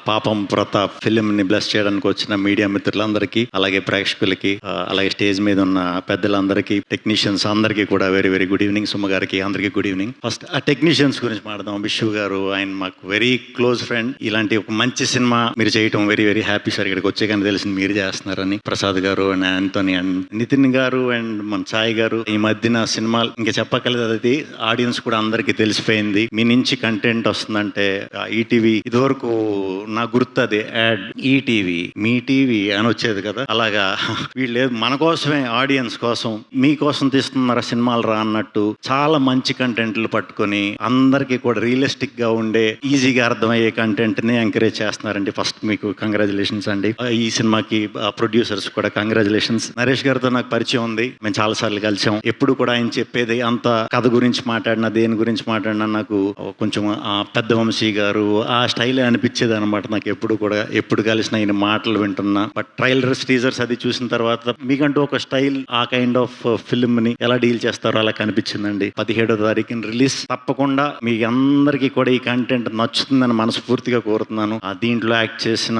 పాపం ప్రతాప్ ఫిలింని బ్లెస్ చేయడానికి వచ్చిన మీడియా మిత్రులందరికీ, అలాగే ప్రేక్షకులకి, అలాగే స్టేజ్ మీద ఉన్న పెద్దలందరికీ, టెక్నీషియన్స్ అందరికీ కూడా very very good evening. Suma గారికి అందరికీ గుడ్ ఈవినింగ్. ఫస్ట్ ఆ టెక్నీషియన్స్ గురించి మాట్లాడదాం. విష్ణు గారు, ఆయన మాకు వెరీ క్లోజ్ ఫ్రెండ్. ఇలాంటి ఒక మంచి సినిమా మీరు చేయటం వెరీ వెరీ హ్యాపీ సార్. ఇక్కడికి వచ్చే కానీ తెలిసింది మీరు చేస్తున్నారని. ప్రసాద్ గారు అండ్ ఆంటోనీ అండ్ నితిన్ గారు అండ్ మన సాయి గారు, ఈ మధ్యన సినిమాలు ఇంకా చెప్పగలదు, అది ఆడియన్స్ కూడా అందరికీ తెలిసిపోయింది. మీ నుంచి కంటెంట్ వస్తుందంటే ఈటీవీ ఇదివరకు నా గుర్తు అది యాడ్ ఈటీవీ మీ టీవీ అని వచ్చేది కదా, అలాగా వీళ్ళు మన కోసమే ఆడియన్స్ కోసం మీకోసం తీస్తున్నారా సినిమాలు రా అన్నట్టు చాలా మంచి కంటెంట్లు పట్టుకొని అందరికీ కూడా రియలిస్టిక్ గా ఉండే ఈజీగా అర్థమయ్యే కంటెంట్ ని ఎంకరేజ్ చేస్తున్నారండి. ఫస్ట్ మీకు కంగ్రాచులేషన్స్ అండి. ఈ సినిమాకి ప్రొడ్యూసర్స్ కూడా కంగ్రాచులేషన్స్. నరేష్ గారితో నాకు పరిచయం ఉంది, మేము చాలా సార్లు కలిసాం. ఎప్పుడు కూడా ఆయన చెప్పేది అంత కథ గురించి మాట్లాడినా దేని గురించి మాట్లాడినా నాకు కొంచెం పెద్ద వంశీ గారు ఆ స్టైల్ అనిపించేది అనమాట. నాకు ఎప్పుడు కూడా ఎప్పుడు కలిసిన ఆయన మాటలు వింటున్నా. బట్ ట్రైలర్స్ టీజర్స్ అది చూసిన తర్వాత మీకంటూ ఒక స్టైల్, ఆ కైండ్ ఆఫ్ ఫిల్మ్ ని ఎలా డీల్ చేస్తారో అలా కనిపించిందండి. 17వ తారీఖున రిలీజ్. తప్పకుండా మీ అందరికీ కూడా ఈ కంటెంట్ నచ్చుతుందని మనస్ఫూర్తిగా కోరుతున్నాను. దీంట్లో యాక్ట్ చేసిన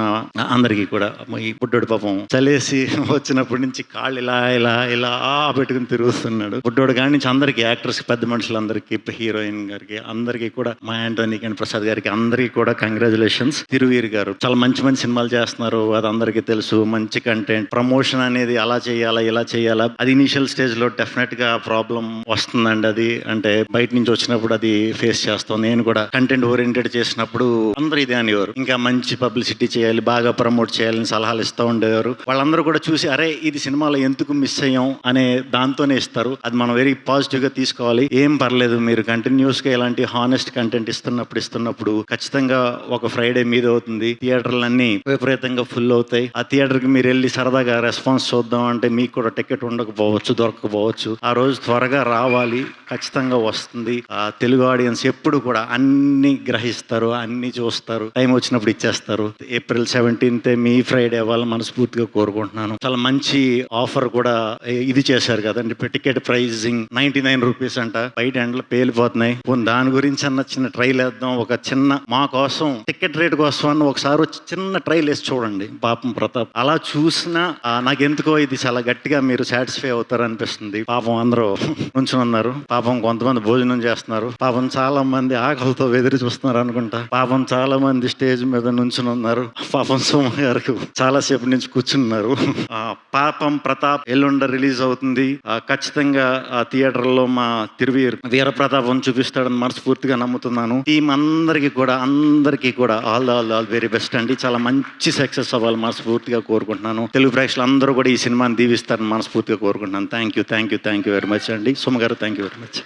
అందరికీ కూడా, ఈ బుడ్డోడు పాపం చలేసి వచ్చినప్పటి నుంచి కాళ్ళు ఇలా ఇలా ఇలా పెట్టుకుని తిరుగుతున్నాడు. బుడ్డోడు కాడి నుంచి అందరికీ, యాక్టర్స్ పెద్ద మనుషులందరికీ, హీరోయిన్ గారికి అందరికీ కూడా, మా ఆంటోనీ అండ్ ప్రసాద్ గారికి అందరికీ కూడా కంగ్రాచులేషన్స్. తిరువీర్ గారు చాలా మంచి మంచి సినిమాలు చేస్తున్నారు, అది అందరికీ తెలుసు. మంచి కంటెంట్, ప్రమోషన్ అనేది అలా చేయాలా ఇలా చేయాలా, అది ఇనిషియల్ స్టేజ్ లో డెఫినెట్ గా ప్రాబ్లం వస్తుందండి. అది అంటే బయట నుంచి వచ్చినప్పుడు అది ఫేస్ చేస్తాం. నేను కూడా కంటెంట్ ఓరియంటెడ్ చేసినప్పుడు అందరూ ఇదే అనేవారు, ఇంకా మంచి పబ్లిసిటీ చేయాలి, బాగా ప్రమోట్ చేయాలని సలహాలు ఇస్తూ ఉండేవారు. వాళ్ళందరూ కూడా చూసి అరే ఇది సినిమాలో ఎందుకు మిస్ అయ్యాం అనే దాంతోనే ఇస్తారు. అది మనం వెరీ పాజిటివ్ గా తీసుకోవాలి. ఏం పర్లేదు, మీరు కంటిన్యూస్ గా ఇలాంటి హానెస్ట్ కంటెంట్ ఇస్తున్నప్పుడు ఖచ్చితంగా ఒక ఫ్రైడే మీద అవుతుంది, థియేటర్లన్నీ విపరీతంగా ఫుల్ అవుతాయి. ఆ థియేటర్ కి మీరు వెళ్ళి సరదాగా రెస్పాన్స్ చూద్దాం అంటే మీకు కూడా టికెట్ ఉండకపోవచ్చు, దొరకకపోవచ్చు. ఆ రోజు త్వరగా రావాలి, ఖచ్చితంగా వస్తుంది. ఆ తెలుగు ఆడియన్స్ ఎప్పుడు కూడా అన్ని గ్రహిస్తారు, అన్ని చూస్తారు, టైం వచ్చినప్పుడు ఇచ్చేస్తారు. April 17th మీ ఫ్రైడే అవ్వాలని మనస్ఫూర్తిగా కోరుకుంటున్నాను. చాలా మంచి ఆఫర్ కూడా ఇది చేశారు కదండి, టికెట్ ప్రైజింగ్ 99 రూపీస్ అంట. బయట ఎండలు పేలిపోతున్నాయి. దాని గురించి అన్న చిన్న ట్రైల్ వేద్దాం, ఒక చిన్న మా కోసం టికెట్ రేట్ కోసం అన్న ఒకసారి వచ్చి చిన్న ట్రైల్ వేసి చూడండి. పాపం ప్రతాప్ అలా చూసినా నాకెందుకో ఇది చాలా గట్టిగా మీరు సాటిస్ఫై అవుతారు అనిపిస్తుంది. పాపం అందరూ నుంచుని ఉన్నారు, పాపం కొంతమంది భోజనం చేస్తున్నారు, పాపం చాలా మంది ఆకలితో ఎదురు చూస్తున్నారు అనుకుంటా. పాపం చాలా మంది స్టేజ్ మీద నుంచుని ఉన్నారు. పాపం సోమ గారు చాలా సేపు నుంచి కూర్చున్నారు. పాపం ప్రతాప్ ఎల్లుండ రిలీజ్ అవుతుంది. ఖచ్చితంగా థియేటర్ లో మా వీర ప్రతాపం చూపిస్తాడని మనస్ఫూర్తిగా నమ్ముతున్నాను. టీం అందరికీ కూడా ఆల్ వెరీ బెస్ట్ అండి. చాలా మంచి సక్సెస్ అవ్వాలి మనస్ఫూర్తిగా కోరుకుంటున్నాను. తెలుగు ప్రేక్షకులు అందరూ కూడా ఈ సినిమాని దీవిస్తారని మనస్ఫూర్తిగా కోరుకుంటున్నాను. థ్యాంక్ యూ వెరీ మచ్ అండి. సుమ గారు, థ్యాంక్ యూ వెరీ మచ్.